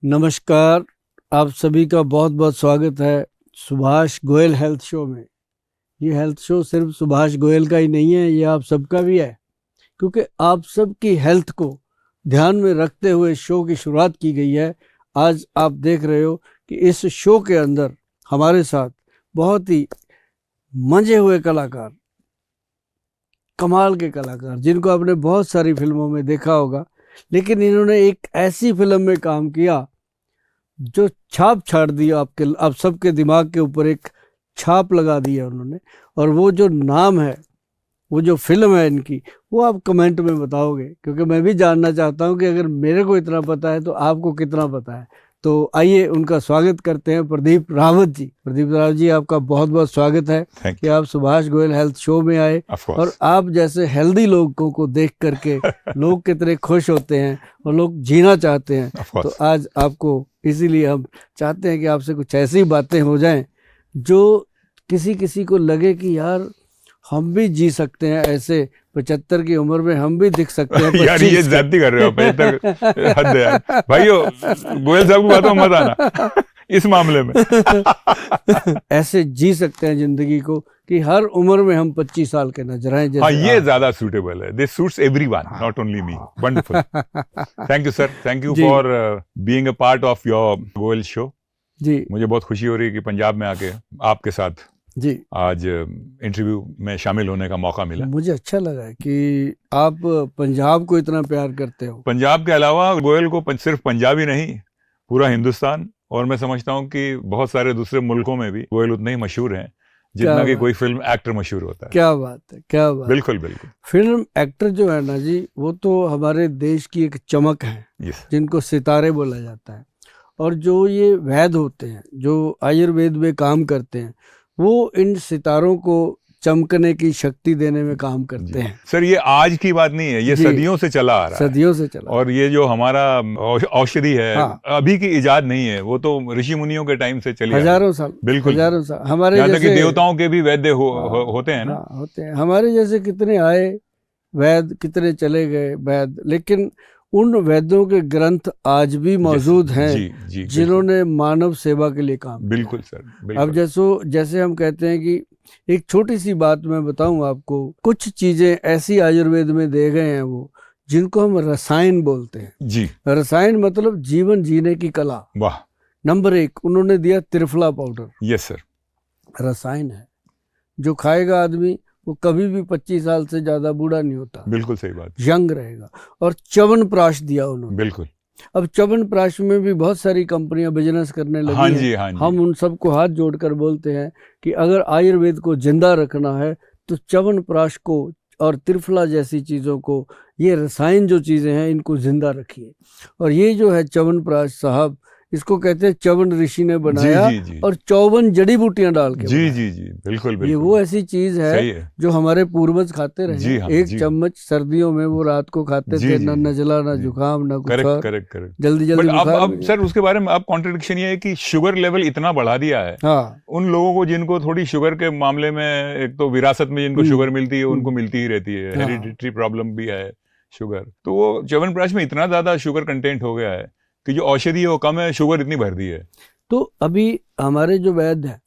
नमस्कार, आप सभी का बहुत बहुत स्वागत है सुभाष गोयल हेल्थ शो में। ये हेल्थ शो सिर्फ सुभाष गोयल का ही नहीं है, ये आप सबका भी है, क्योंकि आप सबकी हेल्थ को ध्यान में रखते हुए शो की शुरुआत की गई है। आज आप देख रहे हो कि इस शो के अंदर हमारे साथ बहुत ही मंजे हुए कलाकार, कमाल के कलाकार, जिनको आपने बहुत सारी फिल्मों में देखा होगा, लेकिन इन्होंने एक ऐसी फिल्म में काम किया जो छाप छाड़ दिया आप सबके दिमाग के ऊपर, एक छाप लगा दी है उन्होंने। और वो जो नाम है, वो जो फिल्म है इनकी, वो आप कमेंट में बताओगे, क्योंकि मैं भी जानना चाहता हूँ कि अगर मेरे को इतना पता है तो आपको कितना पता है। तो आइए उनका स्वागत करते हैं, प्रदीप रावत जी। प्रदीप रावत जी, आपका बहुत बहुत स्वागत है कि आप सुभाष गोयल हेल्थ शो में आए। और आप जैसे हेल्दी लोगों को देख करके लोग कितने खुश होते हैं और लोग जीना चाहते हैं। तो आज आपको इसीलिए हम चाहते हैं कि आपसे कुछ ऐसी बातें हो जाएं जो किसी को लगे कि यार हम भी जी सकते हैं, ऐसे 75 की उम्र में हम भी दिख सकते हैं। यार ये ज्यादती कर रहे हो, 75 हद है यार। भाइयों, गोयल साहब की बातों में मत आना इस मामले में। ऐसे जी सकते हैं जिंदगी को कि हर उम्र में हम 25 साल के नजर आए। हाँ, ये ज्यादा सूटेबल है। This suits everyone, not only me. Wonderful. Thank you sir, thank you for being a part of your Goyal show. जी, मुझे बहुत खुशी हो रही है कि पंजाब में आके आपके साथ जी आज इंटरव्यू में शामिल होने का मौका मिला। मुझे अच्छा लगा कि आप पंजाब को इतना प्यार करते हो। पंजाब के अलावा गोयल को सिर्फ पंजाब ही नहीं, पूरा हिंदुस्तान, और मैं समझता हूँ कि बहुत सारे दूसरे मुल्कों में भी गोयल उतने ही मशहूर हैं जितना कि कोई फिल्म एक्टर मशहूर होता है। क्या बात है, क्या बात। बिल्कुल बिल्कुल। फिल्म एक्टर जो है ना जी, वो तो हमारे देश की एक चमक है, जिनको सितारे बोला जाता है। और जो ये वैद्य होते हैं, जो आयुर्वेद में काम करते हैं, वो इन सितारों को चमकने की शक्ति देने में काम करते हैं। सर, ये आज की बात नहीं है, ये सदियों से चला आ रहा है। सदियों से चला। और ये जो हमारा औषधि है, हाँ, अभी की इजाद नहीं है, वो तो ऋषि मुनियों के टाइम से चली, हजारों साल। बिल्कुल, हजारों साल। हमारे जैसे देवताओं के भी वैद्य होते हैं ना। होते हैं। हमारे जैसे कितने आए वैद्य, कितने चले गए वैद्य, लेकिन उन वैद्यों के ग्रंथ आज भी मौजूद हैं जिन्होंने मानव सेवा के लिए काम। बिल्कुल सर, बिल्कुल। अब जैसे हम कहते हैं कि एक छोटी सी बात मैं बताऊं आपको, कुछ चीजें ऐसी आयुर्वेद में दे गए हैं वो, जिनको हम रसायन बोलते हैं। जी, रसायन मतलब जीवन जीने की कला। वाह। नंबर 1 उन्होंने दिया त्रिफला पाउडर। Yes sir. रसायन है, जो खाएगा आदमी वो कभी भी 25 साल से ज्यादा बूढ़ा नहीं होता। बिल्कुल सही बात। यंग रहेगा। और च्यवनप्राश दिया उन्होंने। बिल्कुल। अब च्यवनप्राश में भी बहुत सारी कंपनियां बिजनेस करने लगी। हाँ जी, हाँ जी। हम उन सबको हाथ जोड़कर बोलते हैं कि अगर आयुर्वेद को जिंदा रखना है तो च्यवनप्राश को और त्रिफला जैसी चीजों को, ये रसायन जो चीजें हैं, इनको जिंदा रखिए। और ये जो है च्यवनप्राश साहब, इसको कहते हैं च्यवन ऋषि ने बनाया। जी, जी, जी। और 54 जड़ी बूटियां डाल के। जी जी जी, बिल्कुल बिल्कुल। ये वो ऐसी चीज है जो हमारे पूर्वज खाते रहे। जी हाँ, एक चम्मच सर्दियों में वो रात को खाते थे, ना नजला, ना जुकाम, ना कुछ और। करेक्ट। जल्दी अब सर उसके बारे में अब कॉन्ट्रडिक्शन ये है कि शुगर लेवल इतना बढ़ा दिया है। हाँ। उन लोगों को जिनको थोड़ी शुगर के मामले में, एक तो विरासत में जिनको शुगर मिलती है, उनको मिलती ही रहती है, हेरिडिटरी प्रॉब्लम भी है शुगर, तो वो च्यवनप्राश में इतना ज्यादा शुगर कंटेंट हो गया है कि जो औषधि है वो कम है, शुगर इतनी भर दी है। तो अभी हमारे जो वैद्य है,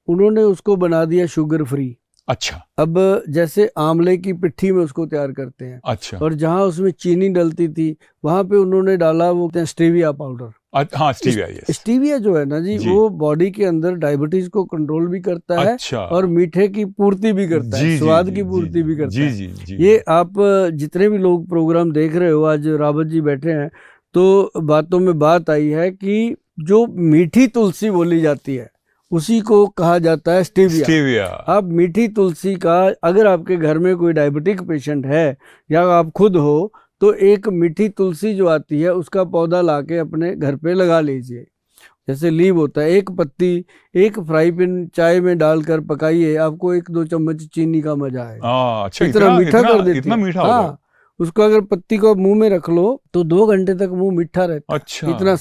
उन्होंने उसको बना दिया शुगर फ्री। अच्छा। अब जैसे आंवले की पिट्ठी में उसको तैयार करते हैं। अच्छा। और जहां उसमें चीनी डलती थी, वहां पे उन्होंने डाला वो स्टीविया पाउडर। हाँ, स्टीविया। स्टीविया जो है ना जी, वो बॉडी के अंदर डायबिटीज को कंट्रोल भी करता है। अच्छा। और मीठे की पूर्ति भी करता है, स्वाद की पूर्ति भी करता है। ये आप जितने भी लोग प्रोग्राम देख रहे हो, आज रावत जी बैठे हैं, तो बातों में बात आई है कि जो मीठी तुलसी बोली जाती है उसी को कहा जाता है स्टीविया। अब मीठी तुलसी का, अगर आपके घर में कोई डायबिटिक पेशेंट है या आप खुद हो, तो एक मीठी तुलसी जो आती है उसका पौधा लाके अपने घर पे लगा लीजिए। जैसे लीव होता है, एक पत्ती एक फ्राई पैन चाय में डालकर पकाइए, आपको 1-2 चम्मच चीनी का मजा आएगा। अच्छा, इतना मीठा कर देती है। इतना मीठा होता है। उसको अगर पत्ती को मुंह में रख लो तो 2 घंटे तक मुंह मीठा रहता है। अच्छा। इतना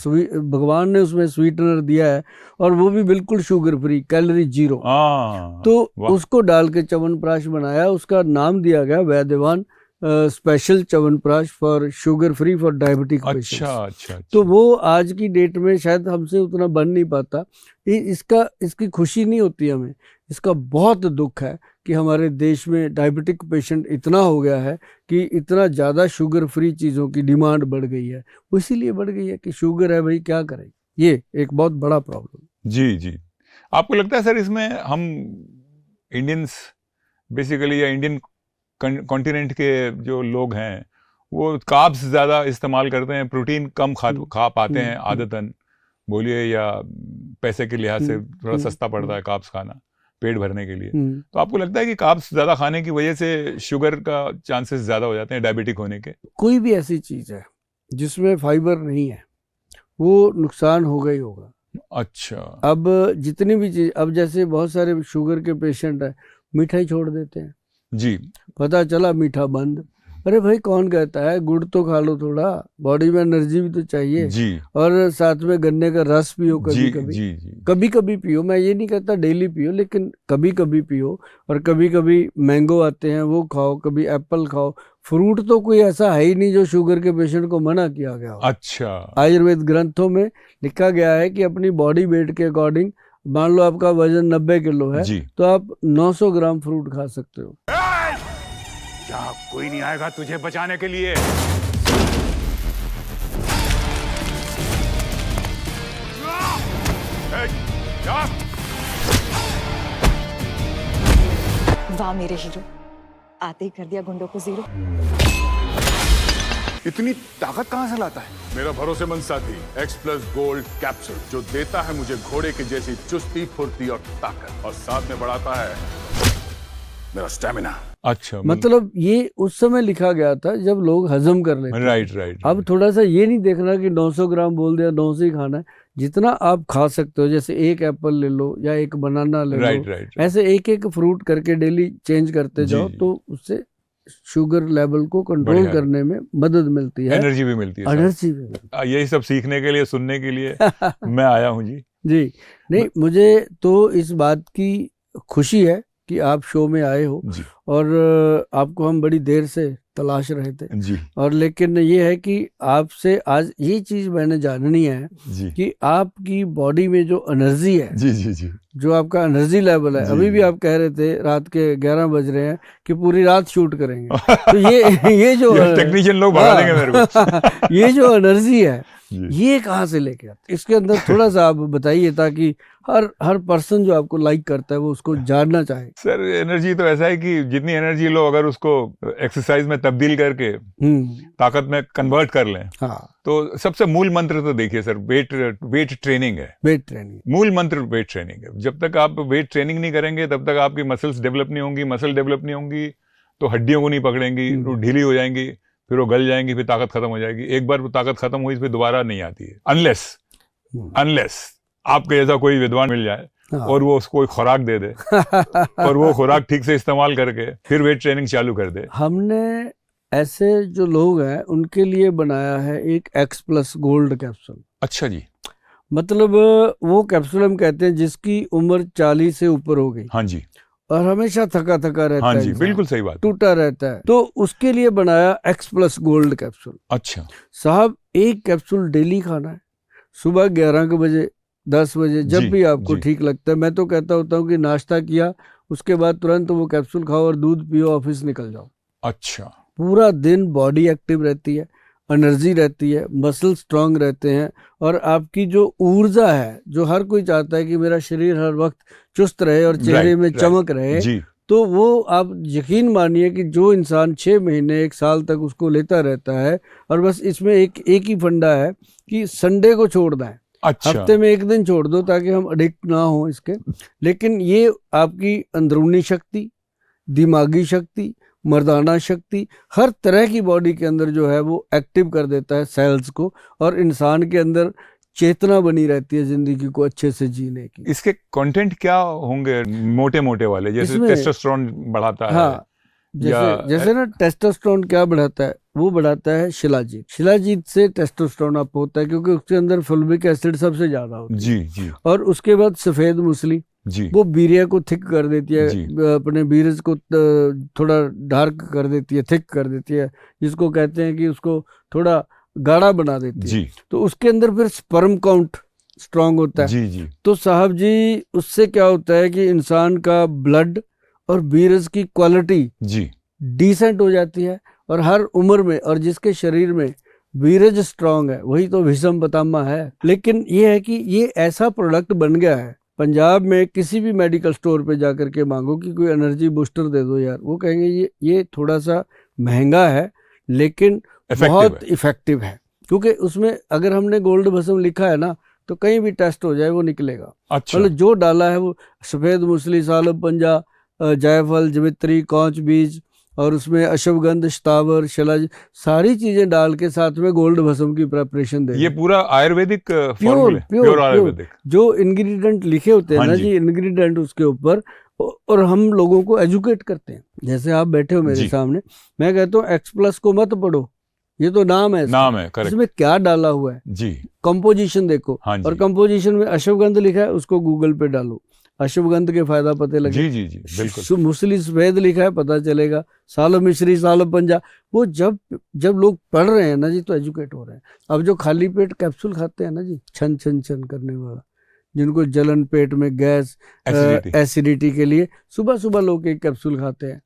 भगवान ने उसमें स्वीटनर दिया है, और वो भी बिल्कुल शुगर फ्री, कैलोरी 0। तो उसको डाल के च्यवनप्राश बनाया, उसका नाम दिया गया Vaidyavan, special chyawanprash for sugar free for diabetic patients. अच्छा। तो वो आज की डेट में शायद हमसे उतना बन नहीं पाता। इसकी खुशी नहीं होती हमें, इसका बहुत दुख है कि हमारे देश में डायबिटिक पेशेंट इतना हो गया है कि इतना ज़्यादा शुगर फ्री चीज़ों की डिमांड बढ़ गई है। वो इसीलिए बढ़ गई है कि शुगर है भाई, क्या करें, ये एक बहुत बड़ा प्रॉब्लम। जी। आपको लगता है सर इसमें हम इंडियंस बेसिकली या इंडियन कॉन्टिनेंट के जो लोग हैं वो कार्ब्स ज़्यादा इस्तेमाल करते हैं, प्रोटीन कम खा पाते हैं आदतन, बोलिए, या पैसे के लिहाज से थोड़ा सस्ता पड़ता है कार्ब्स खाना पेट भरने के लिए। तो आपको लगता है कि कार्ब्स ज़्यादा खाने की वजह से शुगर का चांसेस ज़्यादा हो जाते हैं डायबिटिक होने के? कोई भी ऐसी चीज़ है जिसमें फाइबर नहीं है वो नुकसान होगा ही होगा। अच्छा। अब जितनी भी चीज, अब जैसे बहुत सारे शुगर के पेशेंट है मिठाई छोड़ देते हैं जी, पता चला मीठा बंद। अरे भाई कौन कहता है, गुड़ तो खा लो, थोड़ा बॉडी में एनर्जी भी तो चाहिए जी। और साथ में गन्ने का रस पियो कभी कभी। जी। कभी कभी पियो, मैं ये नहीं कहता डेली पियो, लेकिन कभी कभी पियो। और कभी कभी मैंगो आते हैं वो खाओ, कभी एप्पल खाओ। फ्रूट तो कोई ऐसा है ही नहीं जो शुगर के पेशेंट को मना किया गया हो। अच्छा। आयुर्वेद ग्रंथों में लिखा गया है कि अपनी बॉडी वेट के अकॉर्डिंग, मान लो आपका वजन 90 किलो है तो आप 900 ग्राम फ्रूट खा सकते हो। यहाँ कोई नहीं आएगा तुझे बचाने के लिए। वाह मेरे हीरो, आते ही कर दिया गुंडों को जीरो। इतनी ताकत कहां से लाता है? मेरा भरोसेमंद साथी X+ गोल्ड कैप्सूल, जो देता है मुझे घोड़े की जैसी चुस्ती, फुर्ती और ताकत, और साथ में बढ़ाता है मेरा स्टेमिना। अच्छा, मतलब ये उस समय लिखा गया था जब लोग हजम कर लेते। राइट। अब थोड़ा सा ये नहीं देखना कि 900 ग्राम बोल दिया 900 ही खाना है, जितना आप खा सकते हो। जैसे एक एप्पल ले लो या एक बनाना ले लो, राइट। ऐसे एक एक फ्रूट करके डेली चेंज करते जाओ तो उससे शुगर लेवल को कंट्रोल करने में मदद मिलती है, एनर्जी भी मिलती है। एनर्जी भी मिलती है। यही सब सीखने के लिए, सुनने के लिए मैं आया हूँ जी। नहीं, मुझे तो इस बात की खुशी है कि आप शो में आए हो और आपको हम बड़ी देर से तलाश रहे थे जी। और लेकिन ये है कि आपसे आज ये चीज मैंने जाननी है कि आपकी बॉडी में जो एनर्जी है जी, जो आपका एनर्जी लेवल है, अभी भी आप कह रहे थे रात के 11 बज रहे हैं कि पूरी रात शूट करेंगे, तो ये जो टेक्नीशियन लोग भगा देंगे मेरे को। ये जो एनर्जी है ये कहाँ से लेके आते, इसके अंदर थोड़ा सा आप बताइए ताकि हर पर्सन जो आपको लाइक करता है वो उसको जानना चाहे। सर एनर्जी तो ऐसा है कि जितनी एनर्जी लो अगर उसको एक्सरसाइज में तब्दील करके ताकत में कन्वर्ट कर लें, तो सबसे मूल मंत्र तो देखिए सर, वेट ट्रेनिंग है। वेट ट्रेनिंग मूल मंत्र वेट ट्रेनिंग है। जब तक आप वेट ट्रेनिंग नहीं करेंगे तब तक आपकी मसल्स डेवलप नहीं होंगी। मसल डेवलप नहीं होंगी तो हड्डियों को नहीं पकड़ेंगी, वो ढीली हो जाएंगी, फिर वो गल जाएंगी, फिर ताकत खत्म हो जाएगी। एक बार वो ताकत खत्म हुई फिर दोबारा नहीं आती है, अनलेस आपके जैसा कोई विद्वान मिल जाए और वो उसको खुराक दे दे और वो खुराक ठीक से इस्तेमाल करके फिर वेट ट्रेनिंग चालू कर दे। हमने ऐसे जो लोग हैं उनके लिए बनाया है एक X+ गोल्ड कैप्सूल। अच्छा जी। मतलब वो कैप्सूल हम कहते हैं जिसकी उम्र 40 से ऊपर हो गई, हाँ जी, और हमेशा थका रहता है, हाँ जी, बिल्कुल सही बात, टूटा रहता है, तो उसके लिए बनाया X+ गोल्ड कैप्सूल। अच्छा साहब, एक कैप्सूल डेली खाना है, सुबह 11 बजे, 10 बजे, जब भी आपको ठीक लगता है। मैं तो कहता होता हूँ कि नाश्ता किया उसके बाद तुरंत वो कैप्सूल खाओ और दूध पियो, ऑफिस निकल जाओ। अच्छा, पूरा दिन बॉडी एक्टिव रहती है, एनर्जी रहती है, मसल स्ट्रांग रहते हैं, और आपकी जो ऊर्जा है, जो हर कोई चाहता है कि मेरा शरीर हर वक्त चुस्त रहे और चेहरे में चमक रहे, तो वो आप यकीन मानिए कि जो इंसान 6 महीने 1 साल तक उसको लेता रहता है, और बस इसमें एक ही फंडा है कि संडे को छोड़ना है। अच्छा। हफ्ते में 1 दिन छोड़ दो ताकि हम एडिक्ट ना हो इसके। लेकिन ये आपकी अंदरूनी शक्ति, दिमागी शक्ति, मर्दाना शक्ति, हर तरह की बॉडी के अंदर जो है वो एक्टिव कर देता है सेल्स को, और इंसान के अंदर चेतना बनी रहती है जिंदगी को अच्छे से जीने की। इसके कंटेंट क्या होंगे मोटे वाले, जैसे टेस्टोस्टेरोन बढ़ाता है? हाँ, जैसे ना टेस्टोस्टेरोन क्या बढ़ाता है, वो बढ़ाता है शिलाजीत। शिलाजीत से टेस्टोस्टेरोन अप होता है क्योंकि उसके अंदर फुल्विक एसिड सबसे ज्यादा होता है। जी। और उसके बाद सफेद मूसली, जी, वो वीर्य को थिक कर देती है, अपने वीरज को थोड़ा डार्क कर देती है, थिक कर देती है, जिसको कहते हैं कि उसको थोड़ा गाढ़ा बना देती है। तो उसके अंदर फिर स्पर्म काउंट स्ट्रांग होता है। जी। तो साहब जी उससे क्या होता है कि इंसान का ब्लड और वीरज की क्वालिटी डिसेंट हो जाती है, और हर उम्र में, और जिसके शरीर में वीरज स्ट्रांग है वही तो भीषम पितामह है। लेकिन ये है कि ये ऐसा प्रोडक्ट बन गया है, पंजाब में किसी भी मेडिकल स्टोर पे जाकर के मांगो कि कोई एनर्जी बूस्टर दे दो यार, वो कहेंगे ये थोड़ा सा महंगा है लेकिन बहुत इफेक्टिव है, क्योंकि उसमें अगर हमने गोल्ड भस्म लिखा है ना तो कहीं भी टेस्ट हो जाए वो निकलेगा। अच्छा। मतलब जो डाला है वो सफेद मूसली, सालब पंजा, जायफल, जवित्री, कौच बीज, और उसमें अश्वगंध, शतावर, शलज, सारी चीजें डाल के साथ में गोल्ड भस्म की प्रिपरेशन दे। ये पूरा आयुर्वेदिक प्योर आयुर्वेदिक जो इंग्रेडिएंट लिखे होते हैं ना जी, इंग्रेडिएंट उसके ऊपर, और हम लोगों को एजुकेट करते हैं। जैसे आप बैठे हो मेरे सामने, मैं कहता हूँ X+ को मत पढ़ो, ये तो नाम है, इसमें क्या डाला हुआ है जी, कंपोजिशन देखो। और कंपोजिशन में अश्वगंध लिखा है, उसको गूगल पे डालो, अश्वगंध के फायदा पते लगे। जी बिल्कुल। मूसली सफेद लिखा है, पता चलेगा। सालब मिश्री, सालब पंजा, वो जब लोग पढ़ रहे हैं ना जी तो एजुकेट हो रहे हैं। अब जो खाली पेट कैप्सूल खाते हैं ना जी, छन छन छन करने वाला, जिनको जलन, पेट में गैस, एसिडिटी के लिए सुबह सुबह लोग एक कैप्सूल खाते हैं।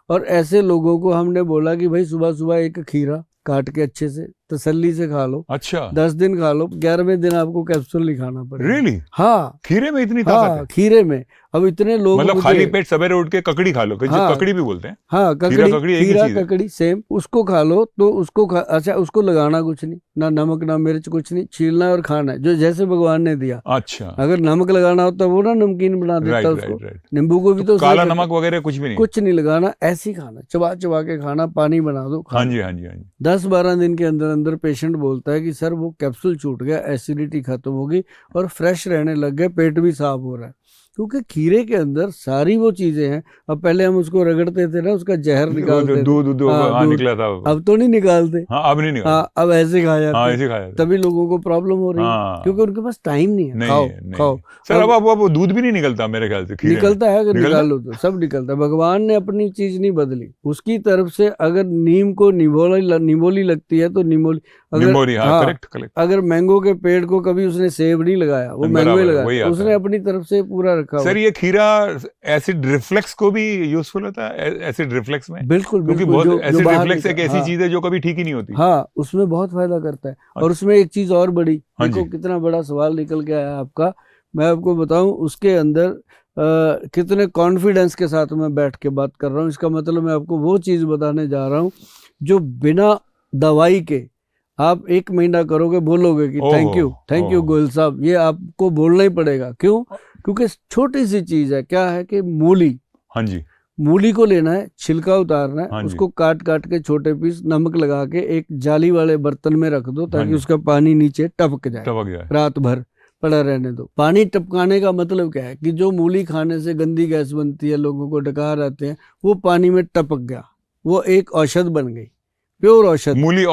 और ऐसे लोगों को हमने बोला कि भाई सुबह सुबह एक खीरा काट के अच्छे से तसल्ली से खा लो। अच्छा। 10 दिन खा लो, 11वें दिन आपको कैप्सूल नहीं खाना पड़ेगा। Really? हाँ, खीरे में इतनी ताकत है? खीरे में। अब इतने लोग मतलब खाली पेट सवेरे उठ के ककड़ी खा लो, ककड़ी भी बोलते हैं। हाँ, ककड़ी सेम, उसको खा लो तो उसको अच्छा, उसको लगाना कुछ नहीं, ना नमक ना मिर्च, कुछ नहीं, छीलना और खाना है, जो जैसे भगवान ने दिया। अच्छा। अगर नमक लगाना होता वो ना नमकीन बना देता उसको। नींबू को भी तो काला नमक वगैरह कुछ भी नहीं, कुछ नहीं लगाना, ऐसे ही खाना, चबा चबा के खाना, पानी बना दो। हाँ जी। 10-12 दिन के अंदर अंदर पेशेंट बोलता है कि सर वो कैप्सूल छूट गया, एसिडिटी खत्म होगी और फ्रेश रहने लग गए, पेट भी साफ हो रहा है, क्योंकि खीरे के अंदर सारी वो चीजें हैं। अब पहले हम उसको रगड़ते थे ना, उसका जहर निकालते थे, दूध निकला था। अब तो नहीं निकालते। अब नहीं निकालते। अब ऐसे खाया तभी लोगों को प्रॉब्लम हो रही है, क्योंकि उनके पास टाइम नहीं है। खाओ सर। अब दूध भी नहीं निकलता मेरे ख्याल से। निकलता है, अगर निकाल लो तो सब निकलता है। भगवान ने अपनी चीज नहीं बदली, उसकी तरफ से। अगर नीम को निमोली लगती है तो निमोली, अगर मैंगो के पेड़ को कभी उसने सेब नहीं लगाया, वो मैंगो लगाया, उसने अपनी तरफ से पूरा रखा। सर ये खीरा एसिड रिफ्लेक्स को भी यूजफुल होता है? एसिड रिफ्लेक्स में बिल्कुल, क्योंकि बहुत एसिड रिफ्लेक्स एक ऐसी चीज है जो कभी ठीक ही नहीं होती। हाँ, उसमें बहुत फायदा करता है। और उसमें एक चीज और बड़ी, देखो कितना बड़ा सवाल निकल के आया आपका। मैं आपको बताऊं, उसके अंदर कितने कॉन्फिडेंस के साथ मैं बैठ के बात कर रहा हूँ। इसका मतलब मैं आपको वो चीज बताने जा रहा हूँ जो बिना दवाई के आप 1 महीना करोगे, बोलोगे कि थैंक यू गोयल साहब, ये आपको बोलना ही पड़ेगा। क्यों? क्योंकि छोटी सी चीज है। क्या है कि मूली, हाँ जी, मूली को लेना है, छिलका उतारना है, उसको काट के छोटे पीस, नमक लगा के एक जाली वाले बर्तन में रख दो, ताकि उसका पानी नीचे टपक जाए। रात भर पड़ा रहने दो। पानी टपकाने का मतलब क्या है कि जो मूली खाने से गंदी गैस बनती है, लोगों को डकार आते हैं, वो पानी में टपक गया, वो एक औषध बन गई, प्योर औषध, मूली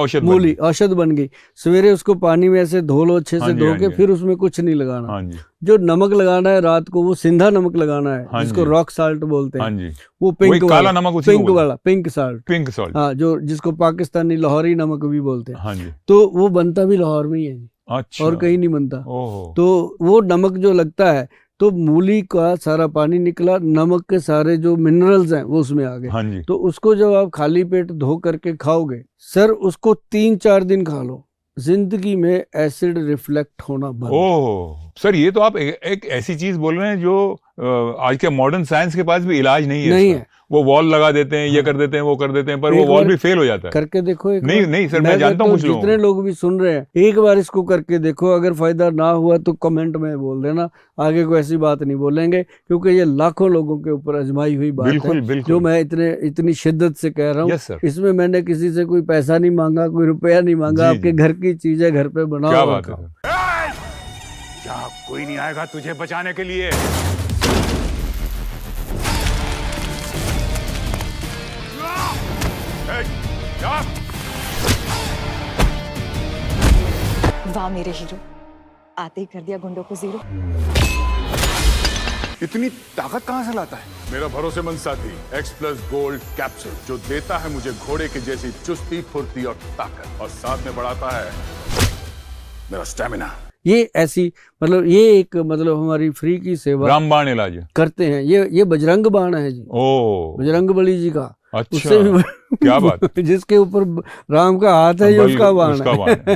औषध बन गई। सवेरे उसको पानी में ऐसे धो लो, अच्छे से धो के, फिर उसमें कुछ नहीं लगाना। जो नमक लगाना है रात को, वो सिंधा नमक लगाना है, जिसको रॉक साल्ट बोलते हैं। वो पिंक वाला पिंक साल्ट, हाँ, जो जिसको पाकिस्तानी लाहौरी नमक भी बोलते हैं। तो वो बनता भी लाहौर में ही है। अच्छा। और कहीं नहीं बनता। तो वो नमक जो लगता है, तो मूली का सारा पानी निकला, नमक के सारे जो मिनरल्स हैं वो उसमें आ गए। तो उसको जब आप खाली पेट धो करके खाओगे सर, उसको 3-4 दिन खा लो, जिंदगी में एसिड रिफ्लेक्ट होना बंद। ओह सर, ये तो आप एक ऐसी चीज बोल रहे हैं जो आज के मॉडर्न साइंस के पास भी इलाज नहीं है। वो वॉल लगा देते हैं, ये कर देते हैं, वो कर देते हैं, पर वो वॉल भी फेल हो जाता है। करके देखो एक नहीं सर, मैं जानता हूँ जितने लोग भी सुन रहे हैं, एक बार इसको करके देखो। अगर फायदा ना हुआ तो कमेंट में बोल देना, आगे कोई ऐसी बात नहीं बोलेंगे, क्योंकि ये लाखों लोगों के ऊपर आजमाई हुई बात है, जो मैं इतनी शिद्दत से कह रहा हूँ। इसमें मैंने किसी से कोई पैसा नहीं मांगा, कोई रुपया नहीं मांगा। आपके घर की चीज है, घर पे बनाओ। क्या बात है? यहाँ कोई नहीं आएगा तुझे बचाने के लिए। वाह मेरे हीरो, आते ही कर दिया गुंडों को 0। इतनी ताकत कहां से लाता है? मेरा भरोसेमंद साथी एक्स+ गोल्ड कैप्सूल, जो देता है मुझे घोड़े के जैसी चुस्ती, फुर्ती और ताकत, और साथ में बढ़ाता है मेरा स्टैमिना। ये ऐसी मतलब ये एक मतलब हमारी फ्री की सेवा रामबाण इलाज करते हैं। ये बजरंग बाण है जी। ओ, बजरंग बली जी का। अच्छा, उससे भी क्या बात। जिसके ऊपर राम का हाथ है, ये उसका बाण है।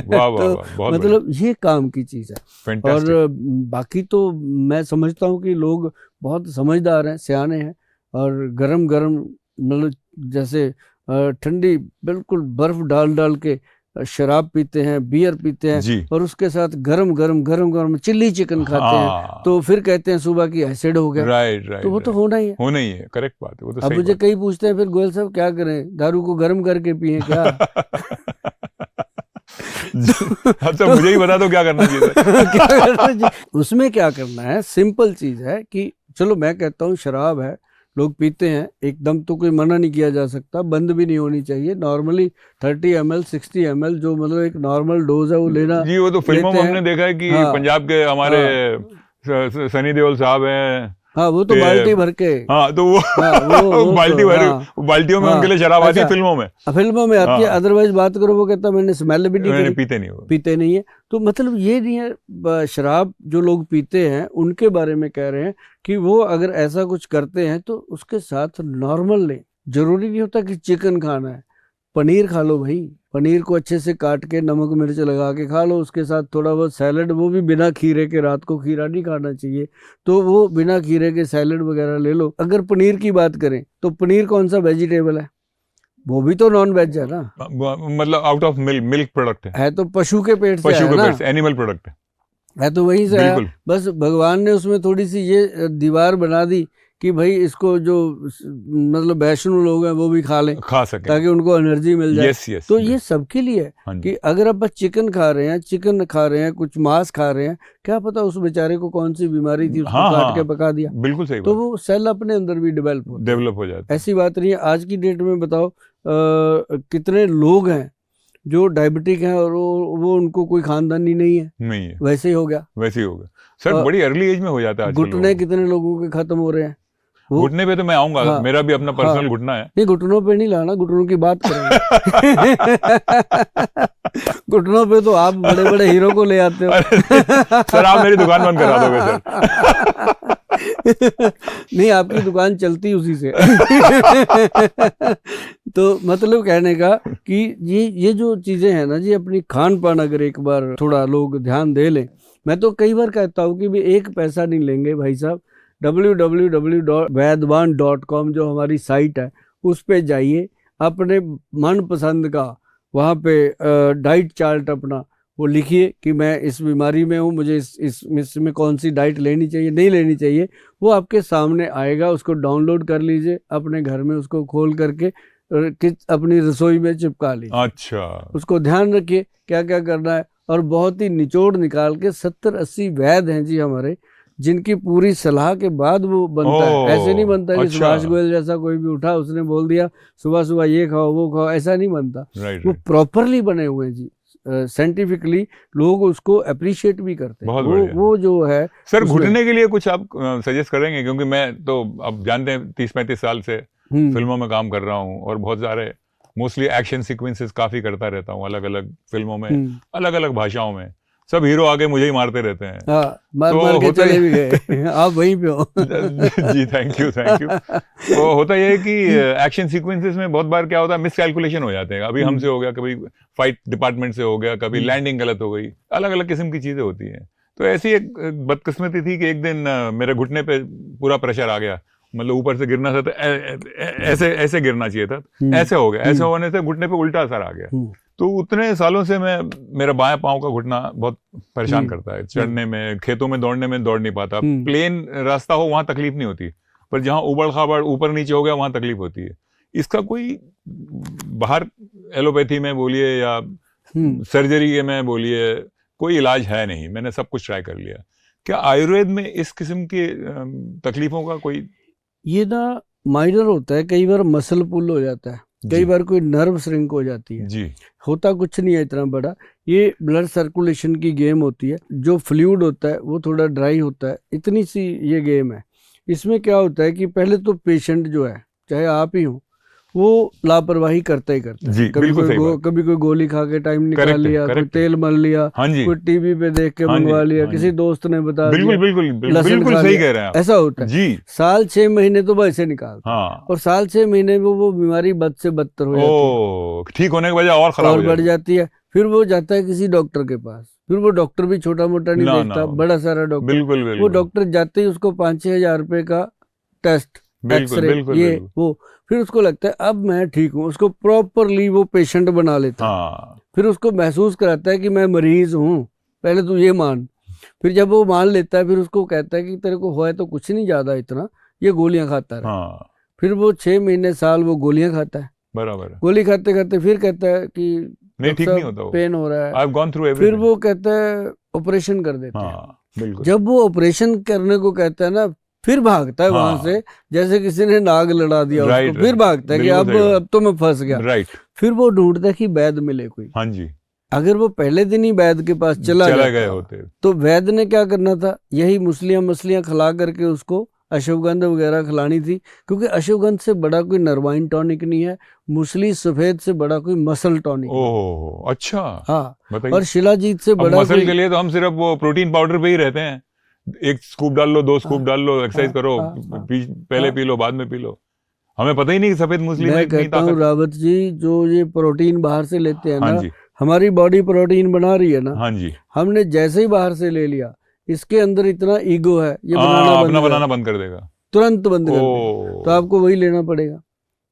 वाह वाह, तो मतलब ये काम की चीज है। और बाकी तो मैं समझता हूँ कि लोग बहुत समझदार हैं, सियाने हैं, और गरम गरम मतलब जैसे ठंडी बिल्कुल बर्फ डाल डाल के शराब पीते हैं, बियर पीते हैं, और उसके साथ गरम गरम चिल्ली चिकन खाते हैं, तो फिर कहते हैं सुबह की एसिड हो गया। राइट, तो वो तो होना ही है, करेक्ट बात है। वो तो अब मुझे कई पूछते हैं फिर गोयल साहब क्या करें, दारू को गर्म करके पिए क्या? अच्छा, मुझे ही बता दो क्या करना चाहिए। क्या करना चाहिए उसमें? क्या करना है, सिंपल चीज है कि चलो मैं कहता हूँ शराब है, लोग पीते हैं, एकदम तो कोई मना नहीं किया जा सकता, बंद भी नहीं होनी चाहिए। नॉर्मली 30 ml 60 ml जो मतलब एक नॉर्मल डोज है वो लेना जी। वो तो फिल्मों में हमने देखा है कि पंजाब के हमारे सनी देओल साहब हैं, हाँ वो तो बाल्टी भर के, हाँ तो वो बाल्टी भर, बाल्टियों में उनके लिए शराब आती है फिल्मों में आती है। अदरवाइज बात करो वो कहता मैंने स्मेल भी नहीं करी, पीते नहीं है। तो मतलब ये नहीं है, शराब जो लोग पीते हैं उनके बारे में कह रहे हैं कि वो अगर ऐसा कुछ करते हैं तो उसके साथ नॉर्मल लें। जरूरी नहीं होता कि चिकन खाना है, पनीर खा लो भाई, पनीर को अच्छे से काट के नमक मिर्च लगा के खा लो, उसके साथ थोड़ा बहुत सैलड, वो भी बिना खीरे के, रात को खीरा नहीं खाना चाहिए, तो वो बिना खीरे के सैलड वगैरह ले लो। अगर पनीर की बात करें तो पनीर कौन सा वेजिटेबल है? वो भी तो नॉन वेज है ना, मतलब आउट ऑफ मिल्क प्रोडक्ट है तो पशु के पेट से है ना, एनिमल प्रोडक्ट है तो वहीं से है। बस भगवान ने उसमें थोड़ी सी ये दीवार बना दी कि भाई इसको जो मतलब वैष्णव लोग हैं वो भी खा सकें, ताकि उनको एनर्जी मिल जाए। तो ये सबके लिए है कि अगर आप चिकन खा रहे हैं, कुछ मांस खा रहे हैं, क्या पता उस बेचारे को कौन सी बीमारी थी, उसको काट के पका दिया, बिल्कुल सही तो वो सेल अपने अंदर भी डेवलप हो जाता है। ऐसी बात नहीं है। आज की डेट में बताओ कितने लोग हैं जो डायबिटिक हैं और वो उनको कोई खानदानी नहीं है, वैसे ही हो गया सर। बड़ी अर्ली एज में हो जाता है। घुटने कितने लोगों के खत्म हो रहे हैं। घुटने पे तो मैं आऊंगा, मेरा भी अपना पर्सनल घुटना है। नहीं, घुटनों पे नहीं लाना, घुटनों की बात करेंगे। घुटनों पे तो आप बड़े बड़े हीरो को ले आते हो। सर आप मेरी दुकान बंद करा दोगे सर। नहीं, आपकी दुकान चलती उसी से। तो मतलब कहने का कि ये जो चीजें हैं ना जी, अपनी खान पान अगर एक बार थोड़ा लोग ध्यान दे लें। मैं तो कई बार कहता हूँ कि भी एक पैसा नहीं लेंगे भाई साहब, www.vaidwan.com जो हमारी साइट है उस पे जाइए, अपने मन पसंद का वहाँ पे डाइट चार्ट अपना वो लिखिए कि मैं इस बीमारी में हूँ, मुझे इसमें कौन सी डाइट लेनी चाहिए, नहीं लेनी चाहिए, वो आपके सामने आएगा। उसको डाउनलोड कर लीजिए, अपने घर में उसको खोल करके अपनी रसोई में चिपका लीजिए। अच्छा, उसको ध्यान रखिए क्या क्या करना है, और बहुत ही निचोड़ निकाल के 70-80 वैद्य हैं जी हमारे, जिनकी पूरी सलाह के बाद वो बनता है। ऐसे नहीं बनता कि सुभाष गोयल जैसा कोई भी उठा उसने बोल दिया सुबह सुबह ये खाओ वो खाओ, ऐसा नहीं बनता। वो प्रॉपरली बने हुए हैं जी, साइंटिफिकली लोग उसको अप्रिशिएट भी करते हैं। वो जो है सर, घुटने के लिए कुछ आप सजेस्ट करेंगे? क्योंकि मैं तो अब जानते हैं 30-35 साल से फिल्मों में काम कर रहा हूँ, और बहुत सारे मोस्टली एक्शन सीक्वेंसेस काफी करता रहता हूँ, अलग अलग फिल्मों में, अलग अलग भाषाओं में। सब हीरो आगे मुझे ही मारते रहते हैं। मार के चले भी गए। आप वहीं पे हो। जी थैंक यू। तो होता यह है कि एक्शन सीक्वेंसेस में बहुत बार क्या होता है, मिसकैलकुलेशन हो जाते हैं। अभी हमसे हो गया, कभी फाइट डिपार्टमेंट से हो गया, कभी लैंडिंग गलत हो गई, अलग अलग किस्म की चीजें होती हैं। तो ऐसी एक बदकिस्मती थी कि एक दिन मेरे घुटने पे पूरा प्रेशर आ गया, मतलब ऊपर से गिरना था तो ऐसे गिरना चाहिए था, ऐसे हो गया। ऐसे होने से घुटने पे उल्टा असर आ गया। तो उतने सालों से मेरा बाएं पांव का घुटना बहुत परेशान करता है। चढ़ने में, खेतों में दौड़ने में दौड़ नहीं पाता। प्लेन रास्ता हो वहां तकलीफ नहीं होती, पर जहां उबड़ खाबड़ ऊपर नीचे हो गया वहां तकलीफ होती है। इसका कोई बाहर एलोपैथी में बोलिए या सर्जरी में बोलिए, कोई इलाज है नहीं। मैंने सब कुछ ट्राई कर लिया। क्या आयुर्वेद में इस किस्म की तकलीफों का कोई? ये ना माइनर होता है, कई बार मसल पुल हो जाता है, कई बार कोई नर्व श्रिंक हो जाती है जी। होता कुछ नहीं है इतना बड़ा, ये ब्लड सर्कुलेशन की गेम होती है। जो फ्लूइड होता है वो थोड़ा ड्राई होता है, इतनी सी ये गेम है। इसमें क्या होता है कि पहले तो पेशेंट जो है, चाहे आप ही हो, वो लापरवाही करता ही करता है। कभी कोई गोली खा के टाइम निकाल लिया, कोई तेल मल लिया, कोई टीवी पे देख के मंगवा लिया, किसी दोस्त ने बता दिया, बिल्कुल सही कह रहे हैं आप। ऐसा होता है जी। साल 6 महीने तो वैसे निकालता है, और साल 6 महीने में वो बीमारी बद से बदतर हो जाती है, ठीक होने के बजाय और खराब और बढ़ जाती है। फिर वो जाता है किसी डॉक्टर के पास, फिर वो डॉक्टर भी छोटा मोटा नहीं देखता, बड़ा सारा डॉक्टर। वो डॉक्टर जाते ही उसको 5-6 हजार रुपए का टेस्ट, एक्सरे, ये वो, फिर उसको लगता है अब मैं ठीक हूँ, उसको प्रॉपरली वो पेशेंट बना लेता है। फिर उसको महसूस कराता है कि मैं मरीज हूँ, पहले तू ये मान। फिर जब वो मान लेता है, फिर उसको कहता है कि तेरे को हुआ है तो कुछ नहीं ज्यादा इतना, ये गोलियां खाता है। फिर वो 6 महीने साल वो गोलियां खाता है, बराबर। गोली खाते खाते फिर कहता है कि नहीं ठीक नहीं होता, पेन हो रहा है, I've gone through everything। फिर वो कहता है ऑपरेशन कर देते हैं। जब वो ऑपरेशन करने को कहता है ना, फिर भागता है वहां से, जैसे किसी ने नाग लड़ा दिया उसको, फिर भागता है कि अब तो मैं फंस गया। फिर वो ढूंढता है कि वैद्य मिले कोई। हाँ जी। अगर वो पहले दिन ही वैद्य के पास चला गए होते तो वैद्य ने क्या करना था, यही मछलियां खिला करके उसको अश्वगंध वगैरह खिलानी थी, क्योंकि अश्वगंध से बड़ा कोई नर्वाइन टॉनिक नहीं है, मूसली सफेद से बड़ा कोई मसल टॉनिक। ओह अच्छा। हाँ, और शिलाजीत से बड़ा मसल के लिए तो हम सिर्फ वो प्रोटीन पाउडर पे ही रहते हैं, 1 स्कूप डाल लो, 2 स्कूप डाल लो, एक्सरसाइज करो, पहले पी लो, बाद में पी लो। हमें पता ही नहीं कि सफेद मूसली में इतनी ताकत। रावत जी, जो ये प्रोटीन बाहर से लेते हैं ना, हमारी बॉडी प्रोटीन बना रही है ना, हाँ जी, हमने जैसे ही बाहर से ले लिया, इसके अंदर इतना ईगो है, ये बनाना बंद कर देगा, तुरंत बंद कर देगा, तो आपको वही लेना पड़ेगा।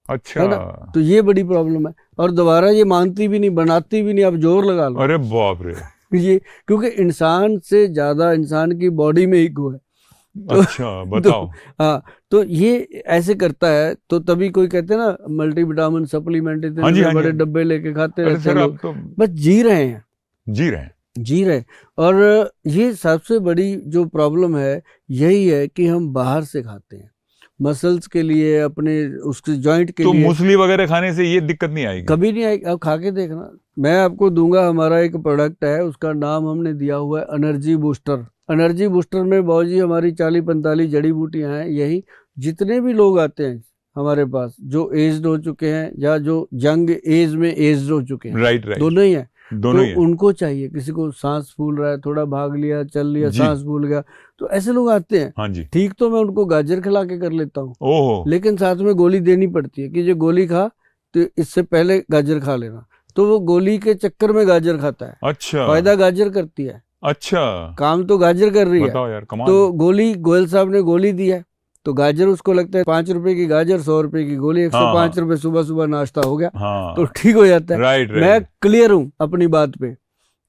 अच्छा, है ना? तो ये बड़ी प्रॉब्लम है, और दोबारा ये मानती भी नहीं, बनाती भी नहीं, आप जोर लगा लो। अरे बाप रे। ये क्योंकि इंसान से ज्यादा इंसान की बॉडी में ईगो है। तो, अच्छा बताओ। हाँ, तो ये ऐसे करता है, तो तभी कोई कहते हैं ना मल्टीविटामिन सप्लीमेंट इतने बड़े डब्बे लेके खाते रहते हैं लोग, बस जी रहे हैं। और ये सबसे बड़ी जो प्रॉब्लम है यही है कि हम बाहर से खाते हैं मसल्स के लिए, अपने उसके जॉइंट के लिए। तो मूसली वगैरह खाने से ये दिक्कत नहीं आएगी? कभी नहीं आएगी, आप खा के देखना, मैं आपको दूंगा। हमारा एक प्रोडक्ट है, उसका नाम हमने दिया हुआ है एनर्जी बूस्टर। एनर्जी बूस्टर में बाबूजी हमारी 40-45 जड़ी बूटियां हैं। यही जितने भी लोग आते हैं हमारे पास, जो एज्ड हो चुके हैं या जो यंग एज में एज्ड हो चुके हैं, राइट, दोनों ही हैं, तो उनको चाहिए। किसी को सांस फूल रहा है, थोड़ा भाग लिया, चल लिया, सांस फूल गया, तो ऐसे लोग आते हैं। हाँ जी। ठीक, तो मैं उनको गाजर खिला के कर लेता हूँ, लेकिन साथ में गोली देनी पड़ती है कि जो गोली खा तो इससे पहले गाजर खा लेना। तो वो गोली के चक्कर में गाजर खाता है। अच्छा, फायदा गाजर करती है। अच्छा, काम तो गाजर कर रही है। बताओ यार, कमाल। तो गोली, गोयल साहब ने गोली दी है, तो गाजर उसको लगता है 5 रुपए की गाजर, 100 रुपए की गोली, 105 रुपए सुबह सुबह नाश्ता हो गया, तो ठीक हो जाता है। राइट। मैं क्लियर हूँ अपनी बात पे,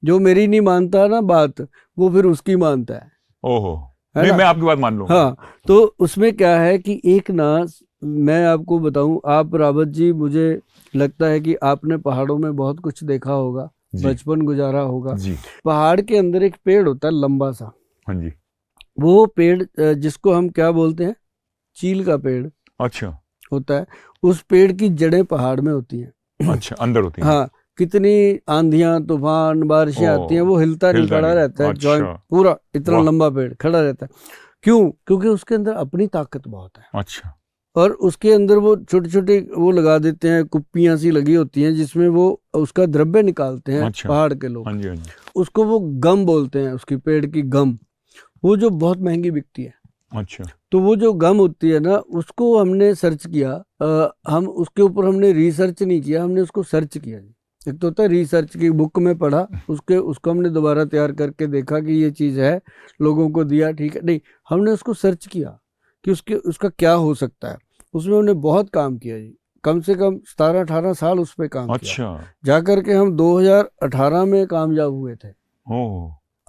जो मेरी नहीं मानता ना बात, वो फिर उसकी मानता है। ओहो, नहीं, मैं आपकी बात मान लूंगा। हाँ, तो उसमें क्या है कि एक ना, मैं आपको बताऊं, आप रावत जी, मुझे लगता है कि आपने पहाड़ों में बहुत कुछ देखा होगा, बचपन गुजारा होगा जी। पहाड़ के अंदर एक पेड़ होता है लंबा सा। हाँ जी। वो पेड़ जिसको हम क्या बोलते हैं, चील का पेड़। अच्छा। होता है, उस पेड़ की जड़ें पहाड़ में होती हैं। अच्छा, अंदर होती हैं। हाँ, कितनी आंधियां, तूफान, बारिशें आती हैं, वो हिलता नहीं, खड़ा रहता है। जॉइंट पूरा इतना लंबा पेड़ खड़ा रहता है। क्यों? क्योंकि उसके अंदर अपनी ताकत बहुत है। अच्छा। और उसके अंदर वो छोटे छोटे वो लगा देते हैं, कुप्पियां सी लगी होती हैं, जिसमें वो उसका द्रव्य निकालते हैं। अच्छा। पहाड़ के लोग। हाँ जी, हाँ जी। उसको वो गम बोलते हैं, उसकी पेड़ की गम, वो जो बहुत महंगी बिकती है। अच्छा। तो वो जो गम होती है ना, उसको हमने सर्च किया। हम उसके ऊपर हमने रिसर्च नहीं किया, हमने उसको सर्च किया। एक तो होता है रिसर्च की बुक में पढ़ा, उसको हमने दोबारा तैयार करके देखा कि ये चीज़ है, लोगों को दिया, ठीक है। नहीं, हमने उसको सर्च किया कि उसका क्या हो सकता है। उसमें हमने बहुत काम किया जी, कम से कम 17-18 साल उस पर काम किया। जा करके हम 2018 में कामयाब हुए थे।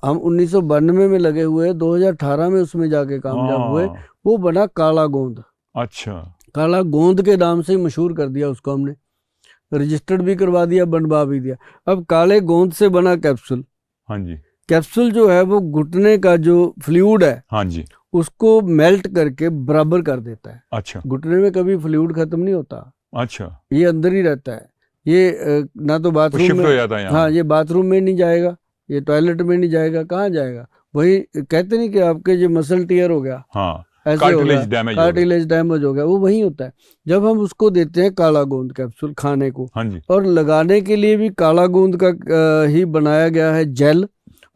हम 1992 में लगे हुए, 2018 में उसमें जाके कामयाब हुए। वो बना काला गोंद। अच्छा। काला गोंद के नाम से मशहूर कर दिया उसको हमने, रजिस्टर्ड भी करवा दिया, बनवा भी दिया। अब काले गोंद से बना कैप्सूल। हाँ जी। कैप्सूल जो है वो घुटने का जो फ्लूइड है, हाँ जी, उसको मेल्ट करके बराबर कर देता है। अच्छा। घुटने में कभी फ्लूइड खत्म नहीं होता। अच्छा। ये अंदर ही रहता है। ये ना तो बाथरूम में हो जाता है। हाँ, ये बाथरूम में नहीं जाएगा, ये टॉयलेट में नहीं जाएगा, कहाँ जाएगा? वही कहते नहीं कि आपके जो मसल टीयर हो गया, हाँ, ऐसे हो गया, कार्टिलेज डैमेज हो गया, वो वही होता है। जब हम उसको देते हैं काला गोंद कैप्सूल खाने को, हाँ जी, और लगाने के लिए भी काला गोंद का ही बनाया गया है जेल,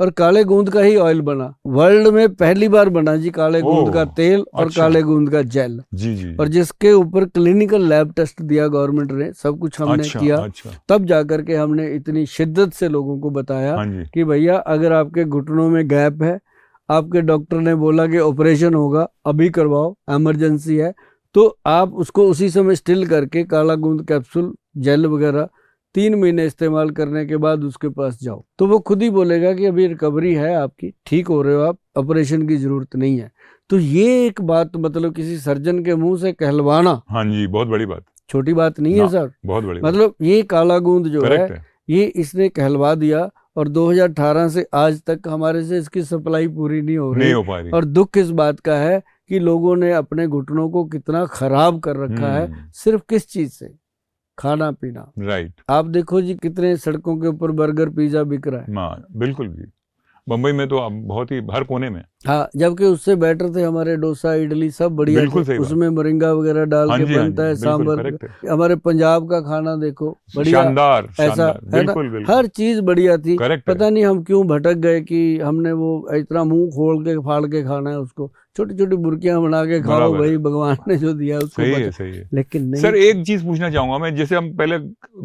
और काले गोंद का ही ऑयल बना, वर्ल्ड में पहली बार बना जी काले गोंद का तेल और अच्छा, काले गोंद का जेल जी जी, और जिसके ऊपर क्लिनिकल लैब टेस्ट दिया गवर्नमेंट ने, सब कुछ हमने किया। तब जाकर के हमने इतनी शिद्दत से लोगों को बताया कि भैया अगर आपके घुटनों में गैप है, आपके डॉक्टर ने बोला कि ऑपरेशन होगा, अभी करवाओ, इमरजेंसी है, तो आप उसको उसी समय स्टिल करके काला गोंद कैप्सूल जेल वगैरह 3 महीने इस्तेमाल करने के बाद उसके पास जाओ, तो वो खुद ही बोलेगा कि अभी रिकवरी है आपकी, ठीक हो रहे हो आप, ऑपरेशन की जरूरत नहीं है। तो ये एक बात, मतलब किसी सर्जन के मुंह से कहलवाना, हाँ जी, बहुत बड़ी बात, छोटी बात नहीं है सर, बहुत बड़ी मतलब ये काला गोंद जो है ये इसने कहलवा दिया, और 2018 से आज तक हमारे से इसकी सप्लाई पूरी नहीं हो रही। और दुख इस बात का है कि लोगों ने अपने घुटनों को कितना खराब कर रखा है, सिर्फ किस चीज से, खाना पीना। राइट, आप देखो जी कितने सड़कों के ऊपर बर्गर पिज्जा बिक रहा है। बिल्कुल भी, बम्बई में तो बहुत ही हर कोने में। हाँ, जबकि उससे बेटर थे हमारे डोसा इडली, सब बढ़िया थे, उसमें मोरिंगा वगैरह डाल के बनता है, सांभर। हमारे पंजाब का खाना देखो, बढ़िया, शानदार, ऐसा है ना, हर चीज बढ़िया थी। पता नहीं हम क्यों भटक गए कि हमने वो इतना मुंह खोल के फाड़ के खाना है उसको, छोटी छोटी बुर्कियां बना के खाओ, भाई भगवान ने जो दिया उसको। सही है। लेकिन नहीं सर, एक चीज पूछना चाहूंगा मैं, जैसे हम पहले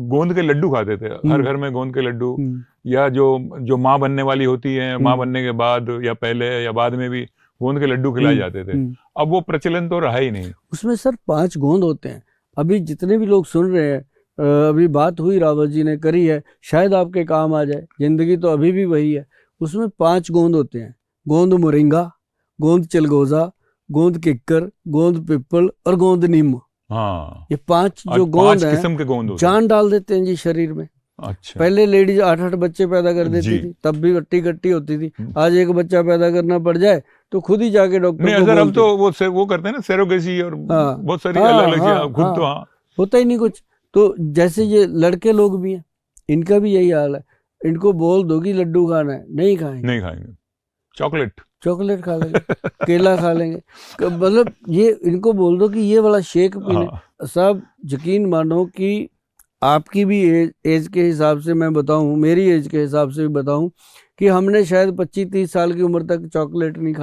गोंद के लड्डू खाते थे, हर घर में गोंद के लड्डू, या जो माँ बनने वाली होती है, माँ बनने के बाद या पहले या बाद में भी गोंद के लड्डू खिलाए जाते थे, अब वो प्रचलन तो रहा ही नहीं। उसमें सर 5 गोंद होते हैं। अभी जितने भी लोग सुन रहे हैं, अभी बात हुई, रावत जी ने करी है, शायद आपके काम आ जाए, जिंदगी तो अभी भी वही है। उसमें 5 गोंद होते हैं, गोंद मोरिंगा, गोंद चिलगोजा, गोंद किक्कर, गोंद पिपल और गोंद नीम। हाँ, ये 5 जो गोंद है, किस्म के गोंद जान डाल देते हैं जी शरीर में। अच्छा, पहले लेडीज 8-8 बच्चे पैदा कर देती थी, तब भी गट्टी गट्टी होती थी। आज एक बच्चा पैदा करना पड़ जाए तो खुद ही जाके डॉक्टर को बोलते हैं। अब तो वो करते हैं ना, सेरोगेसी और बहुत सारी अलग खुद तो होता ही नहीं कुछ। तो जैसे ये लड़के लोग भी हैं, इनका भी यही हाल है, इनको बोल दो कि लड्डू खाना है, नहीं खाएंगे, चॉकलेट खा लेंगे, केला खा लेंगे, मतलब ये इनको बोल दो कि ये वाला शेक पीने। सब यकीन मानो कि आपकी भी एज के हिसाब से मैं बताऊं, मेरी एज के हिसाब से भी बताऊं कि हमने शायद 25-30 साल की उम्र तक चॉकलेट नहीं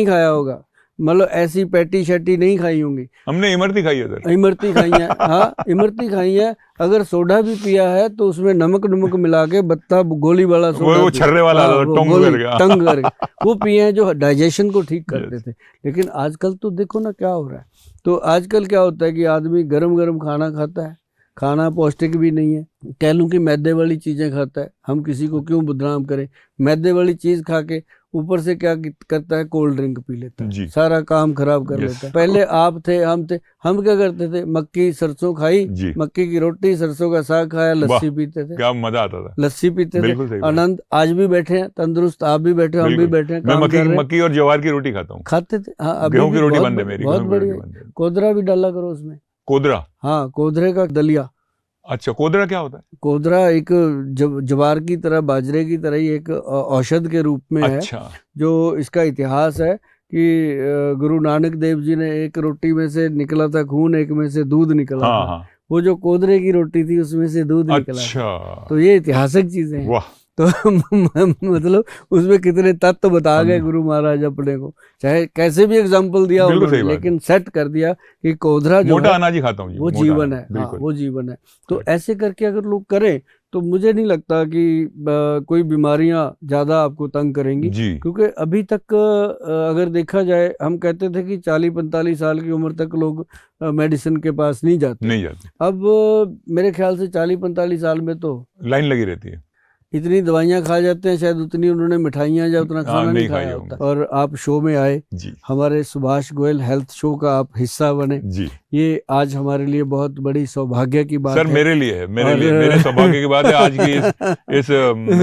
खाया होगा, मतलब ऐसी पैटी शैटी नहीं खाई होंगी। हमने इमरती खाई है सर, इमरती खाई है। हाँ, इमरती खाई है। अगर सोडा भी पिया है तो उसमें नमक मिला के बत्ता गोली वाला सोडा, वो छर्रे वाला, टंग करके वो पिए हैं, जो डाइजेशन को ठीक करते थे। लेकिन आजकल तो देखो ना क्या हो रहा है। तो आजकल क्या होता है कि आदमी गरम गरम खाना खाता है, खाना पौष्टिक भी नहीं है, कह लूँ कि मैदे वाली चीजें खाता है। हम किसी को क्यों बदनाम करें, मैदे वाली चीज खा के ऊपर से क्या करता है, कोल्ड ड्रिंक पी लेता है, सारा काम खराब कर लेता है। पहले आप थे, हम क्या करते थे, मक्की सरसों खाई, मक्की की रोटी, सरसों का साग खाया, लस्सी पीते थे, क्या मजा आता था, लस्सी पीते थे, आनंद। आज भी बैठे हैं तंदुरुस्त, आप भी बैठे, हम भी बैठे हैं, मक्की और ज्वार की रोटी खाता हूँ, खाते थे। हाँ, गेहूं की रोटी बंद है मेरी, बहुत बढ़िया। कोदरा भी डाला करो उसमें, कोदरा, हाँ, कोदरे का दलिया। अच्छा, कोदरा क्या होता है? कोदरा एक ज्वार की तरह, बाजरे की तरह ही एक औषध के रूप में है। जो इसका इतिहास है कि गुरु नानक देव जी ने, एक रोटी में से निकला था खून, एक में से दूध निकला था। वो जो कोदरे की रोटी थी उसमें से दूध निकला। तो ये ऐतिहासिक चीजें हैं। तो मतलब उसमें कितने तत्व बता गए गुरु महाराज अपने को, चाहे कैसे भी एग्जाम्पल दिया उन्होंने, लेकिन सेट कर दिया कि कोदरा जो मोटा अनाज ही खाता हूँ, वो जीवन है। हाँ, वो जीवन है। तो ऐसे करके अगर लोग करें तो मुझे नहीं लगता कि कोई बीमारियां ज्यादा आपको तंग करेंगी, क्योंकि अभी तक अगर देखा जाए, हम कहते थे कि 40-45 साल की उम्र तक लोग मेडिसिन के पास नहीं जाते। अब मेरे ख्याल से 40-45 साल में तो लाइन लगी रहती है। इतनी दवाइयां खा जाते हैं, शायद उतनी उन्होंने मिठाइयां या उतना खाना नहीं खाया होता। और आप शो में आए, हमारे सुभाष गोयल हेल्थ शो का आप हिस्सा बने, ये आज हमारे लिए बहुत बड़ी सौभाग्य की बात है। सर मेरे लिए मेरे सौभाग्य की बात है आज की इस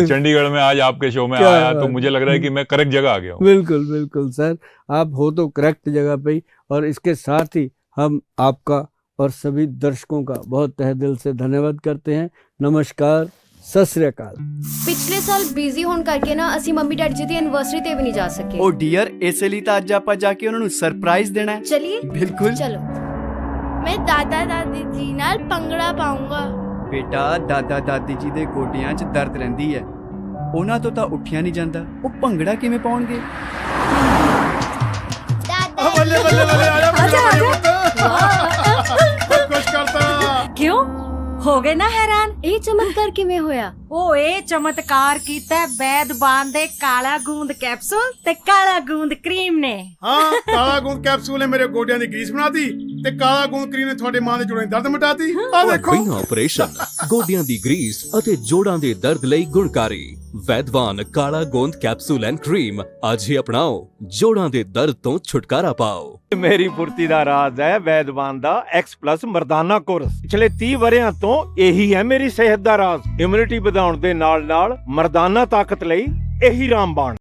चंडीगढ़ में आज आपके शो में आया, तो मुझे लग रहा है कि मैं करेक्ट जगह आ गया हूँ। बिल्कुल बिल्कुल सर, आप हो तो करेक्ट जगह पे ही। और इसके साथ ही हम आपका और सभी दर्शकों का बहुत तहे दिल से धन्यवाद करते हैं। नमस्कार, ਸਤਿ ਸ੍ਰੀ ਅਕਾਲ। ਪਿਛਲੇ ਸਾਲ ਬਿਜ਼ੀ ਹੋਣ ਕਰਕੇ ਨਾ ਅਸੀਂ ਮੰਮੀ ਡੈਡੀ ਜੀ ਦੀ ਐਨਵਰਸਰੀ ਤੇ ਵੀ ਨਹੀਂ ਜਾ ਸਕੇ। ਓ ਡੀਅਰ, ਇਸੇ ਲਈ ਤਾਂ ਅੱਜ ਆਪਾਂ ਜਾ ਕੇ ਉਹਨਾਂ ਨੂੰ ਸਰਪ੍ਰਾਈਜ਼ ਦੇਣਾ ਹੈ। ਚਲਿਏ ਬਿਲਕੁਲ ਚਲੋ। मैं दादा दादी जी नाल भंगड़ा पाऊंगा। ਬੇਟਾ, ਦਾਦਾ ਦਾਦੀ ਜੀ ਦੇ ਗੋਡਿਆਂ 'ਚ ਦਰਦ ਰਹਿੰਦੀ ਹੈ, ਉਹਨਾਂ ਤੋਂ ਤਾਂ ਉੱਠਿਆ ਨਹੀਂ ਜਾਂਦਾ, ਉਹ ਭੰਗੜਾ ਕਿਵੇਂ ਪਾਉਣਗੇ? ਬੱਲੇ ਬੱਲੇ ਬੱਲੇ ਆ खुश करता क्यों हो गए ना हैरान? ਇਹ ਚਮਤਕਾਰ ਕਿਵੇਂ ਹੋਇਆ? ਉਹ ਇਹ ਚਮਤਕਾਰ ਕੀਤਾ ਵੈਦਵਾਨ ਦੇ ਕਾਲਾ ਗੂੰਦ ਕੈਪਸੂਲ ਤੇ ਕਾਲਾ ਗੂੰਦ ਕਰੀਮ ਨੇ। ਹਾਂ, ਕਾਲਾ ਗੂੰਦ ਕੈਪਸੂਲ ਨੇ ਮੇਰੇ ਗੋਡਿਆਂ ਦੀ ਗਰੀਸ ਬਣਾਤੀ ਤੇ ਕਾਲਾ ਗੂੰਦ ਕਰੀਮ ਨੇ ਤੁਹਾਡੇ ਮਾਂ ਦੇ ਜੋੜਾਂ ਦੀ ਦਰਦ ਮਿਟਾਤੀ। ਆ ਦੇਖੋ, ਬਿਨਾਂ ਆਪਰੇਸ਼ਨ ਗੋਡਿਆਂ ਦੀ ਗਰੀਸ ਅਤੇ ਜੋੜਾਂ ਦੇ ਦਰਦ ਲਈ ਗੁਣਕਾਰੀ ਵੈਦਵਾਨ ਕਾਲਾ ਗੂੰਦ ਕੈਪਸੂਲ ਐਂਡ ਕਰੀਮ ਅੱਜ ਹੀ ਅਪਣਾਓ, ਜੋੜਾਂ ਦੇ ਦਰਦ ਤੋਂ ਛੁਟਕਾਰਾ ਪਾਓ। ਮੇਰੀ ਫੁਰਤੀ ਦਾ ਰਾਜ਼ ਹੈ ਵੈਦਵਾਨ ਦਾ X+ ਮਰਦਾਨਾ ਕੋਰਸ। ਪਿਛਲੇ 30 ਵਰਿਆਂ ਤੋਂ ਇਹੀ ਹੈ ਮੇਰੀ ਸਿਹਤ ਦਾ ਰਾਜ਼। ਇਮਿਊਨਿਟੀ ਵਧਾਉਣ ਦੇ ਨਾਲ ਨਾਲ ਮਰਦਾਨਾ ਤਾਕਤ ਲਈ ਇਹੀ ਰਾਮਬਾਣ।